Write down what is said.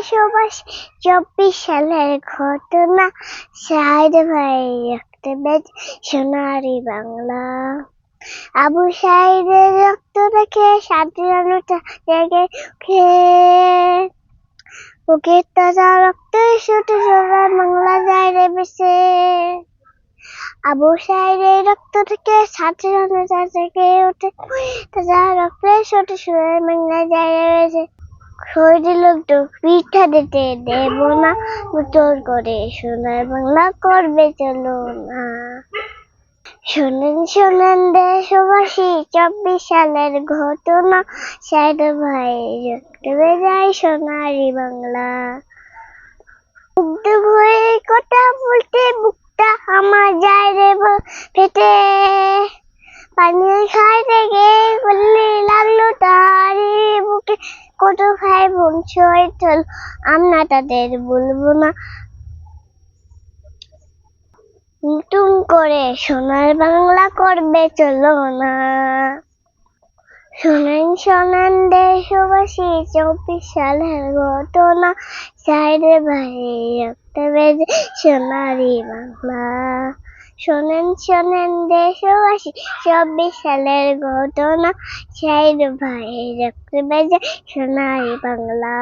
দেশবাসী 24 সালের ঘটনা শাহেদ ভাই রক্তে বেজে সোনারি বাংলা। আবু সাঈদের রক্ত দেখে স্বাধীনতা জেগে উঠে, বুকের তাজা রক্তে ছুটে সোনার বাংলা যায় রে বেঁচে। আবু সাঈদের রক্ত থেকে স্বাধীনতা জেগে ওঠে, তাজা রক্তে ছুটে সোনার বাংলা যায় রে বেঁচে। শহীদের লোক পিঠা দিতে দেব না, জোর করে সোনার বাংলা করবে চলো না। শোনেন শোনেন দেশবাসী 24 সালের ঘটনা শাহেদ ভাই রক্তে বেজায় সোনারি বাংলা। মুগ্ধ হয়ে কথা বলতে বুকটা আমার যায় রে ফেটে, পানি খাইতে গিয়ে বললে লাগলো তারি বুকে। কত ভাই বোন শহীদ হল, আমরা তাদের বলবো না। নতুন করে সোনার বাংলা করবে চলো না। শোনেন শোনেন দেশবাসী 24 সালের ঘটনা শাহেদ ভাই রক্তে বেজে সোনারি বাংলা। শোনেন শোনেন দেশবাসী 24 সালের ঘটনা শাহেদ ভাই রক্তে বেজে সোনারি বাংলা।